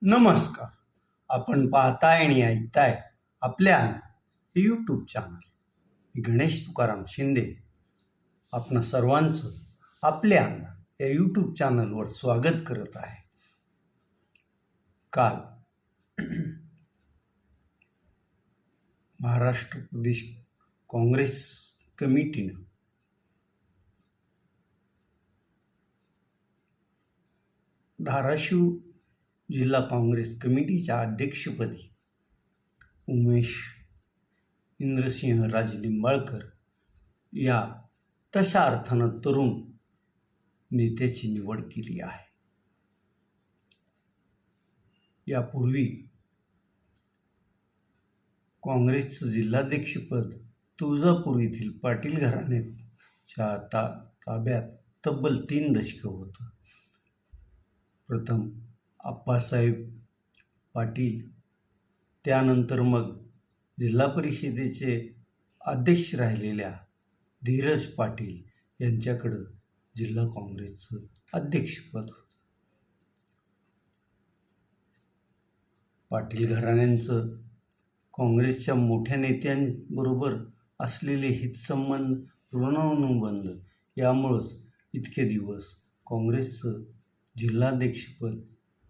नमस्कार. आपण पाहताय आणि ऐकताय आपल्या हे यूट्यूब चॅनल. मी गणेश तुकाराम शिंदे आपणा सर्वांचं आपल्या या यूट्यूब चॅनलवर स्वागत करत आहे. काल महाराष्ट्र प्रदेश काँग्रेस कमिटीनं धाराशिव जिल्हा काँग्रेस कमिटीच्या अध्यक्षपदी उमेश इंद्रसिंह राजे लिंबाळकर या तशा अर्थानं तरुण नेत्याची निवड केली आहे. यापूर्वी काँग्रेसचं जिल्हाध्यक्षपद तुळजापूर येथील पाटील घराण्याच्या ताब्यात तब्बल 3 दशकं होतं. प्रथम आप्पासाहेब पाटील, त्यानंतर मग जिल्हा परिषदेचे अध्यक्ष राहिलेल्या धीरज पाटील यांच्याकडं जिल्हा काँग्रेसचं अध्यक्षपद होतं. पाटील घराण्यांचं काँग्रेसच्या मोठ्या नेत्यांबरोबर असलेले हितसंबंध, ऋणानुबंध यामुळंच इतके दिवस काँग्रेसचं जिल्हाध्यक्षपद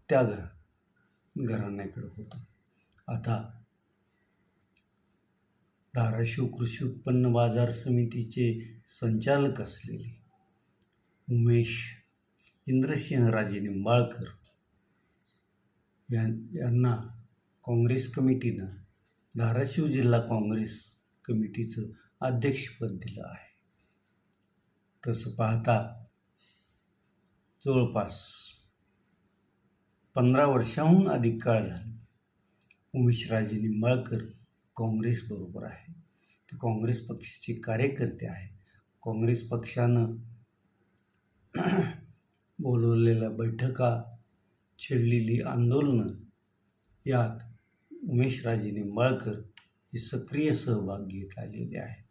त्या घराण्याकडे होतं. आता धाराशिव कृषी उत्पन्न बाजार समितीचे संचालक असलेले उमेश इंद्रसिंह राजे लिंबाळकर यांना काँग्रेस कमिटीनं धाराशिव जिल्हा काँग्रेस कमिटीचं अध्यक्षपद दिलं आहे. तसं पाहता जवळपास 15 वर्षांहून अधिक काळ झाला उमेशराजे लिंबाळकर काँग्रेसबरोबर आहे. ते काँग्रेस पक्षाचे कार्यकर्ते आहे. काँग्रेस पक्षानं बोलवलेल्या बैठका, छेडलेली आंदोलनं यात उमेशराजे लिंबाळकर हे सक्रिय सहभाग घेत आलेले आहे.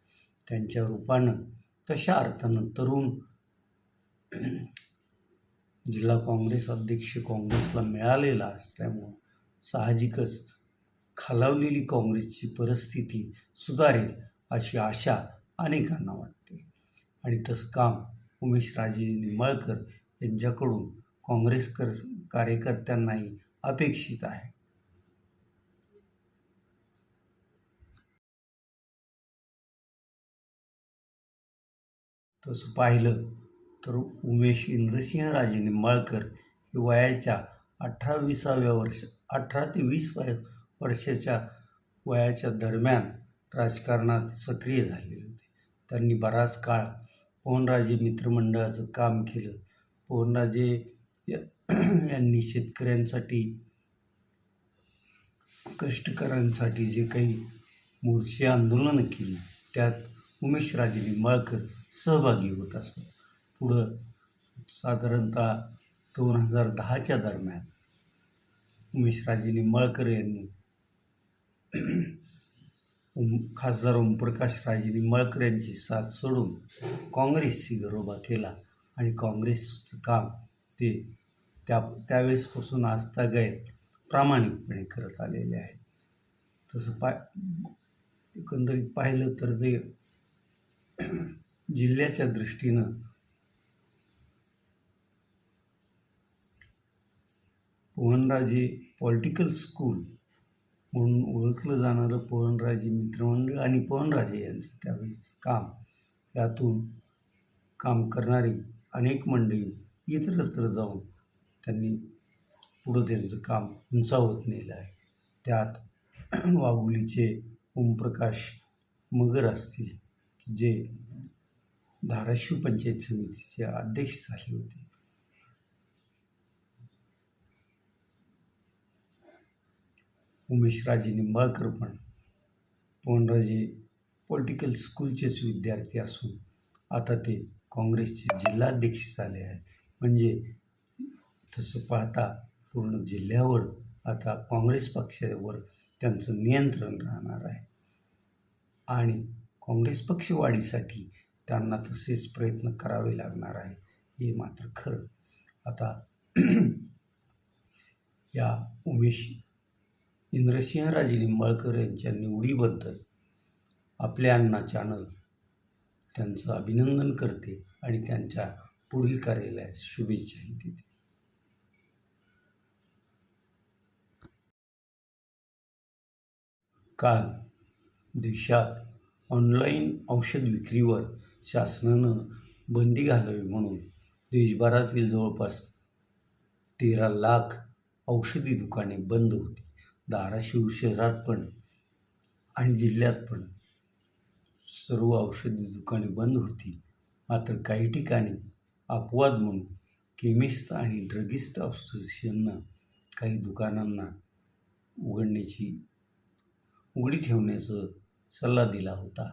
त्यांच्या रूपानं तशा अर्थानं तरुण जिल्हा काँग्रेस अध्यक्ष काँग्रेसला मिळालेला असल्यामुळं साहजिकच खालावलेली काँग्रेसची परिस्थिती सुधारेल अशी आशा अनेकांना वाटते. आणि तसं काम उमेशराजे लिंबाळकर यांच्याकडून काँग्रेस कार्यकर्त्यांनाही अपेक्षित आहे. तसं पाहिलं तर उमेश इंद्रसिंह राजे लिंबाळकर हे वयाच्या 18 ते 20 वर्षाच्या वयाच्या दरम्यान राजकारणात सक्रिय झालेले होते. त्यांनी बराच काळ पवनराजे मित्रमंडळाचं काम केलं. पवनराजे यांनी शेतकऱ्यांसाठी, कष्टकऱ्यांसाठी जे काही मोर्चे आंदोलनं केली त्यात उमेशराजे लिंबाळकर सहभागी होत असत. पुढं साधारणतः 2010च्या दरम्यान उमेशराजे लिंबाळकर यांनी खासदार ओमप्रकाश राजे लिंबाळकर यांची साथ सोडून काँग्रेसची गरोबा केला आणि काँग्रेसचं काम ते त्यावेळेसपासून आजतागायत प्रामाणिकपणे करत आलेले आहे. तसं एकंदरीत पाहिलं तर ते जिल्ह्याच्या दृष्टीनं पवनराजे पॉलिटिकल स्कूल म्हणून ओळखलं जाणारं पवनराजे मित्रमंडळ आणि पवनराजे यांचं त्यावेळेचं काम, यातून काम करणारी अनेक मंडळी इतरत्र जाऊन त्यांनी पुढं त्यांचं काम उंचावत नेलं आहे. त्यात वाघोलीचे ओमप्रकाश मगर असतील, जे धाराशिव पंचायत समितीचे अध्यक्ष झाले होते. उमेशराजे लिंबाळकर पण पवनराजे पॉलिटिकल स्कूलचेच विद्यार्थी असून आता ते काँग्रेसचे जिल्हाध्यक्ष झाले आहेत. म्हणजे तसं पाहता पूर्ण जिल्ह्यावर आता काँग्रेस पक्षावर त्यांचं नियंत्रण राहणार आहे आणि काँग्रेस पक्ष वाढीसाठी त्यांना तसेच प्रयत्न करावे लागणार आहे, हे मात्र खरं. आता या इंद्रसिंहराजे निंबाळकर यांच्या निवडीबद्दल आपल्या अण्णा चॅनल त्यांचं अभिनंदन करते आणि त्यांच्या पुढील कार्यालयास शुभेच्छाही देते. काल देशात ऑनलाईन औषध विक्रीवर शासनानं बंदी घालावी म्हणून देशभरातील जवळपास 13 लाख औषधी दुकाने बंद होती. धाराशिव शहरात पण आणि जिल्ह्यात पण सर्व औषधी दुकाने बंद होती. मात्र काही ठिकाणी अपवाद म्हणून केमिस्ट आणि ड्रगिस्ट असोसिएशननं काही दुकानांना उघडी ठेवण्याचा सल्ला दिला होता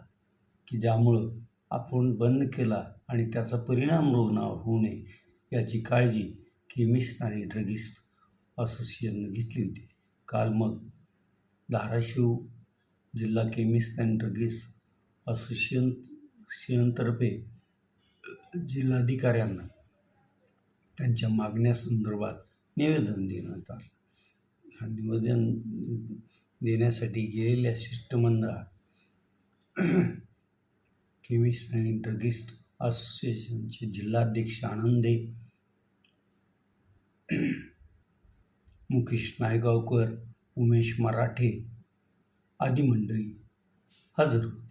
की ज्यामुळं आपण बंद केला आणि त्याचा परिणाम होऊ नये याची काळजी केमिस्ट आणि ड्रगिस्ट असोसिएशननं घेतली होती. काल मग धाराशिव जिल्हा केमिस्ट अँड ड्रगिस्ट असोसिएशनतर्फे जिल्हाधिकाऱ्यांना त्यांच्या मागण्यासंदर्भात निवेदन देण्यात आलं. हा निवेदन देण्यासाठी गेलेल्या शिष्टमंडळात केमिस्ट आणि ड्रगिस्ट असोसिएशनचे जिल्हाध्यक्ष आनंदे, मुकेश नायगावकर, उमेश मराठे आदी मंडळी हजर होती.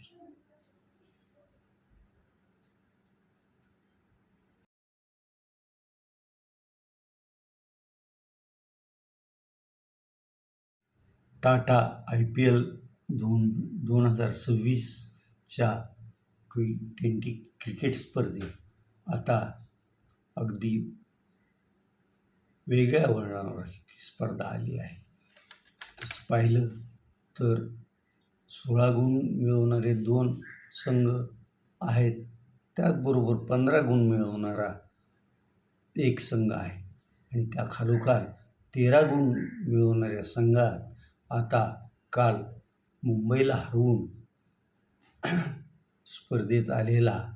टाटा IPL 2026च्या T20 क्रिकेट स्पर्धेत आता अगदी वेगळ्या वळणावर स्पर्धा आली आहे. तसं पाहिलं तर 16 गुण मिळवणारे 2 संघ आहेत, त्याचबरोबर 15 गुण मिळवणारा एक संघ आहे आणि त्या खालोखाल 13 गुण मिळवणाऱ्या संघात आता काल मुंबईला हरवून स्पर्धेत आलेला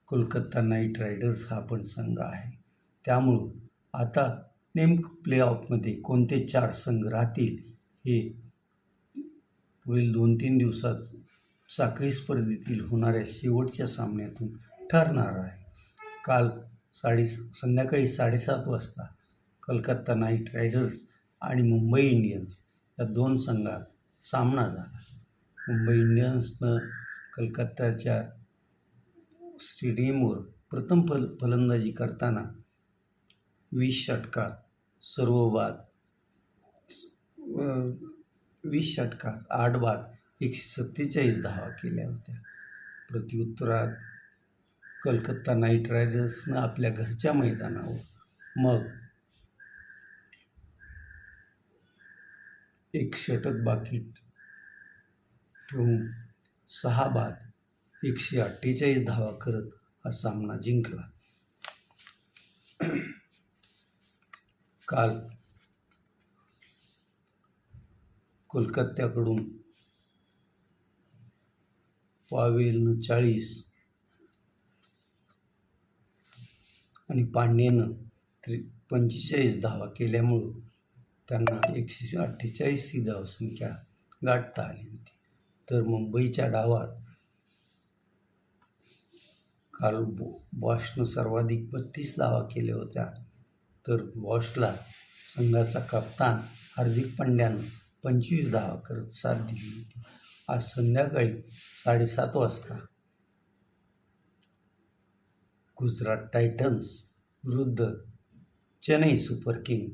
कोलकाता नाईट रायडर्स हा पण संघ आहे. त्यामुळं आता नेमकं प्लेऑफमध्ये कोणते 4 संघ राहतील हे पुढील 2-3 दिवसात साखळी स्पर्धेतील होणाऱ्या शेवटच्या सामन्यातून ठरणार आहे. काल संध्याकाळी 7:30 वाजता कोलकाता नाईट रायडर्स आणि मुंबई इंडियन्स या 2 संघात सामना झाला. मुंबई इंडियन्सनं कोलकाताच्या स्टेडियमवर प्रथम फलंदाजी करताना 20 षटकात 8 बाद 147 धावा केल्या होत्या. प्रत्युत्तरात कोलकाता नाईट रायडर्सनं आपल्या घरच्या मैदानावर मग 1 षटक बाकी ठेवून 6 बाद 148 धावा करत हा सामना जिंकला. काल कोलकात्याकडून पावेलनं 40 आणि पांड्येनं 45 धावा केल्यामुळं त्यांना 148 ही धावसंख्या गाठता आली होती. तर मुंबईच्या डावात काल बॉशनं सर्वाधिक 32 धावा केल्या होत्या. तर बॉशला संघाचा कप्तान हार्दिक पांड्यानं 25 धावा करत साथ दिली होती. आज संध्याकाळी 7:30 वाजता गुजरात टायटन्स विरुद्ध चेन्नई सुपर किंग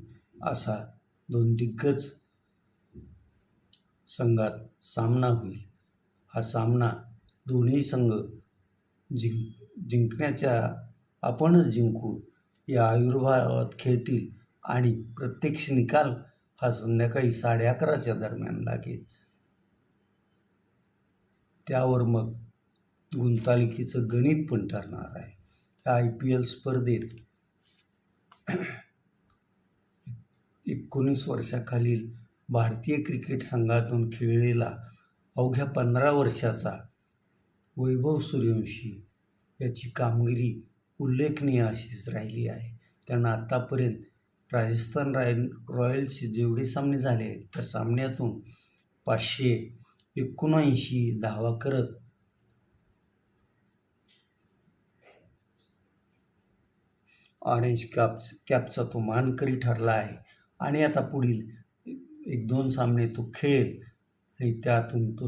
असा 2 दिग्गज संघात सामना होईल. हा सामना दोन्ही संघ आपणच जिंकू या आयुर्भावात खेळतील आणि प्रत्यक्ष निकाल हा संध्याकाळी 11:30च्या दरम्यान लागेल. त्यावर मग गुंतालिकेचं गणित पण ठरणार आहे. या IPL स्पर्धेत 19 वर्षाखालील भारतीय क्रिकेट संघातून खेळलेला अवघ्या 15 वर्षाचा वैभव सूर्यवंशी याची कामगिरी उल्लेखनीय अशीच राहिली आहे. त्यानं आत्तापर्यंत राजस्थान रॉयल्सचे जेवढे सामने झाले आहेत त्या सामन्यातून 579 धावा करत ऑरेंज कॅपचा तो मानकरी ठरला आहे आणि आता पुढील 1-2 सामने तो खेळेल आणि त्यातून तो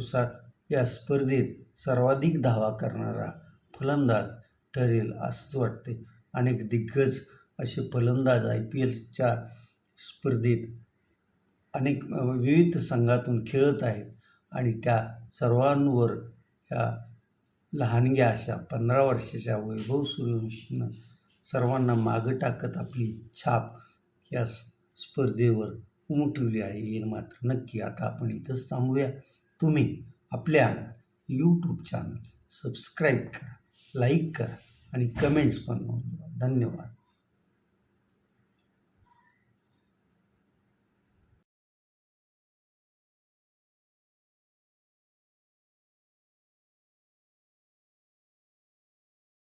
या स्पर्धेत सर्वाधिक धावा करणारा फलंदाज ठरेल असंच वाटते. अनेक दिग्गज असे फलंदाज IPLच्या स्पर्धेत अनेक विविध संघातून खेळत आहेत आणि त्या सर्वांवर या लहानग्या अशा 15 वर्षाच्या वैभव सूर्यवंशीनं सर्वांना मागं टाकत आपली छाप या स्पर्धेवर उमटवली आहे हे मात्र नक्की. आता आपण इथंच थांबूया. तुम्ही आपल्या यूट्यूब चॅनल सबस्क्राईब करा, लाईक करा आणि कमेंट्स पण नोंदवा. धन्यवाद.